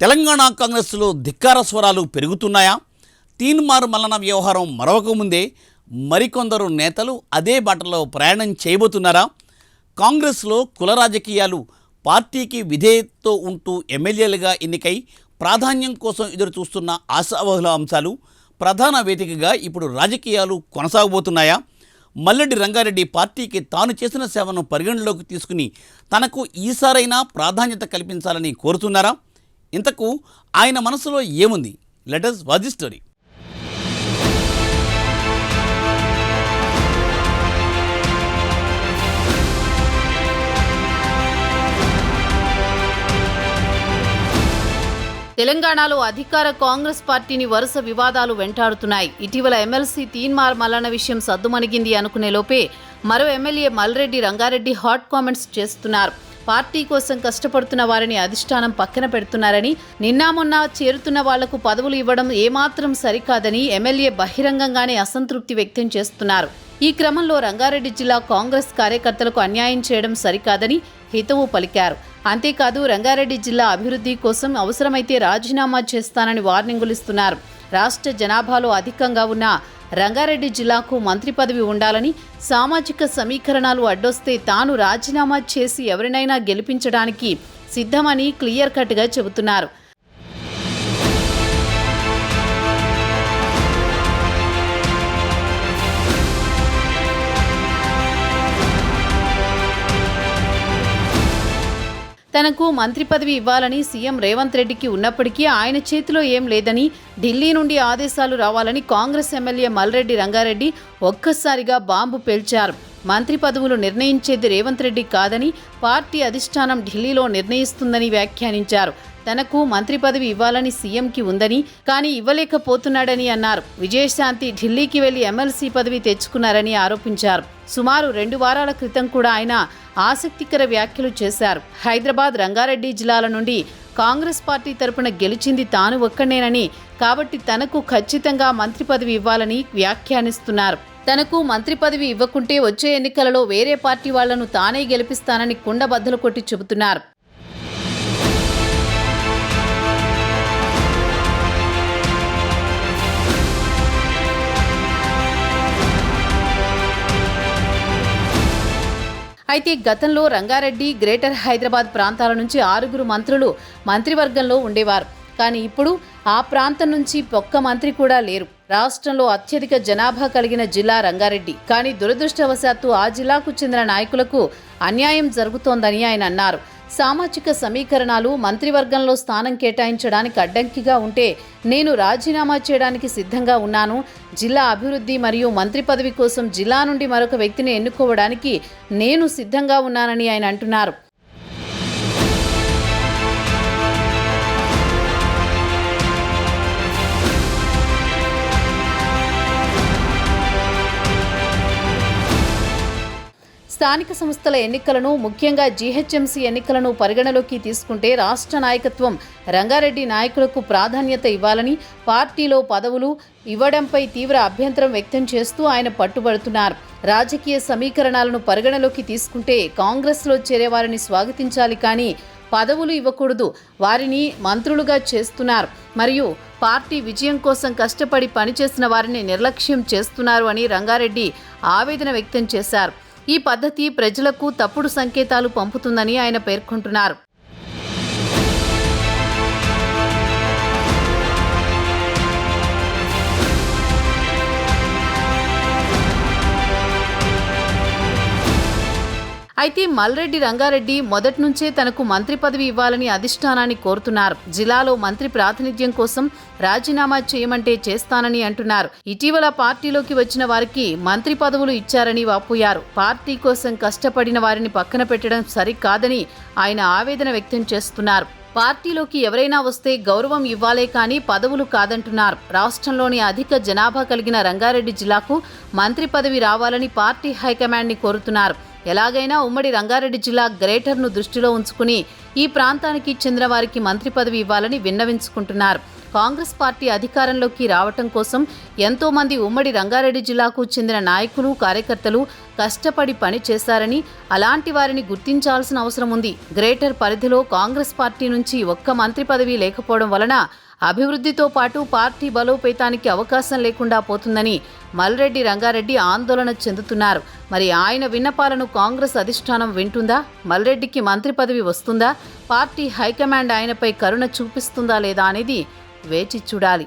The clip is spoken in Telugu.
తెలంగాణ కాంగ్రెస్లో ధిక్కార స్వరాలు పెరుగుతున్నాయా? తీన్మార్ మల్లన వ్యవహారం మరవకముందే మరికొందరు నేతలు అదే బాటలో ప్రయాణం చేయబోతున్నారా? కాంగ్రెస్లో కుల రాజకీయాలు పార్టీకి విధేయతతో ఉంటూ ఎమ్మెల్యేలుగా ఎన్నికై ప్రాధాన్యం కోసం ఎదురు చూస్తున్న ఆశావహుల అంశాలు ప్రధాన వేదికగా ఇప్పుడు రాజకీయాలు కొనసాగబోతున్నాయా? మల్లెడ్డి రంగారెడ్డి పార్టీకి తాను చేసిన సేవను పరిగణలోకి తీసుకుని తనకు ఈసారైనా ప్రాధాన్యత కల్పించాలని కోరుతున్నారా? ఇంతకు ఆయన మనసులో ఏముంది? Let us watch the story. తెలంగాణలో అధికార కాంగ్రెస్ పార్టీని వరుస వివాదాలు వెంటాడుతున్నాయి. ఇటీవల ఎమ్మెల్సీ తీన్మార్ మల్లన విషయం సద్దుమణిగింది అనుకునే లోపే మరో MLA Malreddy Rangareddy hot comments చేస్తున్నారు. పార్టీ కోసం కష్టపడుతున్న వారిని అధిష్టానం పక్కన పెడుతున్నారని, నిన్నా మొన్న చేరుతున్న వాళ్లకు పదవులు ఇవ్వడం ఏమాత్రం సరికాదని ఎమ్మెల్యే బహిరంగంగానే అసంతృప్తి వ్యక్తం చేస్తున్నారు. ఈ క్రమంలో రంగారెడ్డి జిల్లా కాంగ్రెస్ కార్యకర్తలకు అన్యాయం చేయడం సరికాదని హితవు పలికారు. అంతేకాదు రంగారెడ్డి జిల్లా అభివృద్ధి కోసం అవసరమైతే రాజీనామా చేస్తానని వార్నింగులు ఇస్తున్నారు. రాష్ట్ర జనాభాలో అధికంగా ఉన్న రంగారెడ్డి జిల్లాకు మంత్రి పదవి ఉండాలని, సామాజిక సమీకరణాలు అడ్డొస్తే తాను రాజీనామా చేసి ఎవరినైనా గెలిపించడానికి సిద్ధమని క్లియర్ కట్గా చెబుతున్నారు. తనకు మంత్రి పదవి ఇవ్వాలని సీఎం రేవంత్ రెడ్డికి ఉన్నప్పటికీ ఆయన చేతిలో ఏం లేదని, ఢిల్లీ నుండి ఆదేశాలు రావాలని కాంగ్రెస్ ఎమ్మెల్యే మల్రెడ్డి రంగారెడ్డి ఒక్కసారిగా బాంబు పేల్చారు. మంత్రి పదవులు నిర్ణయించేది రేవంత్ రెడ్డి కాదని, పార్టీ అధిష్టానం ఢిల్లీలో నిర్ణయిస్తుందని వ్యాఖ్యానించారు. తనకు మంత్రి పదవి ఇవ్వాలని సీఎంకి ఉందని, కానీ ఇవ్వలేకపోతున్నాడని అన్నారు. విజయశాంతి ఢిల్లీకి వెళ్లి ఎమ్మెల్సీ పదవి తెచ్చుకున్నారని ఆరోపించారు. సుమారు 2 వారాల క్రితం కూడా ఆయన ఆసక్తికర వ్యాఖ్యలు చేశారు. హైదరాబాద్, రంగారెడ్డి జిల్లాల నుండి కాంగ్రెస్ పార్టీ తరపున గెలిచింది తాను ఒక్కడేనని, కాబట్టి తనకు ఖచ్చితంగా మంత్రి పదవి ఇవ్వాలని వ్యాఖ్యానిస్తున్నారు. తనకు మంత్రి పదవి ఇవ్వకుంటే వచ్చే ఎన్నికలలో వేరే పార్టీ వాళ్లను తానే గెలిపిస్తానని కుండబద్దలు కొట్టి చెబుతున్నారు. అయితే గతంలో రంగారెడ్డి, గ్రేటర్ హైదరాబాద్ ప్రాంతాల నుంచి 6 మంత్రులు మంత్రివర్గంలో ఉండేవారు. కానీ ఇప్పుడు ఆ ప్రాంతం నుంచి ఒక్క మంత్రి కూడా లేరు. రాష్ట్రంలో అత్యధిక జనాభా కలిగిన జిల్లా రంగారెడ్డి. కానీ దురదృష్టవశాత్తు ఆ జిల్లాకు చెందిన నాయకులకు అన్యాయం జరుగుతోందని ఆయన అన్నారు. సామాజిక సమీకరణాలు మంత్రివర్గంలో స్థానం కేటాయించడానికి అడ్డంకిగా ఉంటే నేను రాజీనామా చేయడానికి సిద్ధంగా ఉన్నాను. జిల్లా అభివృద్ధి మరియు మంత్రి పదవి కోసం జిల్లా నుండి మరొక వ్యక్తిని ఎన్నుకోవడానికి నేను సిద్ధంగా ఉన్నానని ఆయన అంటున్నారు. స్థానిక సంస్థల ఎన్నికలను, ముఖ్యంగా జీహెచ్ఎంసీ ఎన్నికలను పరిగణలోకి తీసుకుంటే రాష్ట్ర నాయకత్వం రంగారెడ్డి నాయకులకు ప్రాధాన్యత ఇవ్వాలని, పార్టీలో పదవులు ఇవ్వడంపై తీవ్ర అభ్యంతరం వ్యక్తం చేస్తూ ఆయన పట్టుబడుతున్నారు. రాజకీయ సమీకరణాలను పరిగణలోకి తీసుకుంటే కాంగ్రెస్లో చేరేవారిని స్వాగతించాలి, కానీ పదవులు ఇవ్వకూడదు. వారిని మంత్రులుగా చేస్తున్నారు మరియు పార్టీ విజయం కోసం కష్టపడి పనిచేసిన వారిని నిర్లక్ష్యం చేస్తున్నారు అని రంగారెడ్డి ఆవేదన వ్యక్తం చేశారు. ఈ పద్ధతి ప్రజలకు తప్పుడు సంకేతాలు పంపుతుందని ఆయన పేర్కొంటున్నారు. అయితే మల్రెడ్డి రంగారెడ్డి మొదటి నుంచే తనకు మంత్రి పదవి ఇవ్వాలని అధిష్టానాన్ని కోరుతున్నారు. జిల్లాలో మంత్రి ప్రాతినిధ్యం కోసం రాజీనామా చేయమంటే చేస్తానని అంటున్నారు. ఇటీవల పార్టీలోకి వచ్చిన వారికి మంత్రి పదవులు ఇచ్చారని వాపోయారు. పార్టీ కోసం కష్టపడిన వారిని పక్కన పెట్టడం సరికాదని ఆయన ఆవేదన వ్యక్తం చేస్తున్నారు. పార్టీలోకి ఎవరైనా వస్తే గౌరవం ఇవ్వాలే కానీ పదవులు కాదంటున్నారు. రాష్ట్రంలోని అధిక జనాభా కలిగిన రంగారెడ్డి జిల్లాకు మంత్రి పదవి రావాలని పార్టీ హైకమాండ్ని కోరుతున్నారు. ఎలాగైనా ఉమ్మడి రంగారెడ్డి జిల్లా గ్రేటర్ను దృష్టిలో ఉంచుకుని ఈ ప్రాంతానికి చెందిన వారికి మంత్రి పదవి ఇవ్వాలని విన్నవించుకుంటున్నారు. కాంగ్రెస్ పార్టీ అధికారంలోకి రావటం కోసం ఎంతోమంది ఉమ్మడి రంగారెడ్డి జిల్లాకు చెందిన నాయకులు కార్యకర్తలు కష్టపడి పని చేశారని, అలాంటి వారిని గుర్తించాల్సిన అవసరం ఉంది. గ్రేటర్ పరిధిలో కాంగ్రెస్ పార్టీ నుంచి ఒక్క మంత్రి పదవి లేకపోవడం వలన అభివృద్ధితో పాటు పార్టీ బలోపేతానికి అవకాశం లేకుండా పోతుందని మల్రెడ్డి రంగారెడ్డి ఆందోళన చెందుతున్నారు. మరి ఆయన విన్నపాలను కాంగ్రెస్ అధిష్టానం వింటుందా? మల్రెడ్డికి మంత్రి పదవి వస్తుందా? పార్టీ హైకమాండ్ ఆయనపై కరుణ చూపిస్తుందా లేదా అనేది వేచి చూడాలి.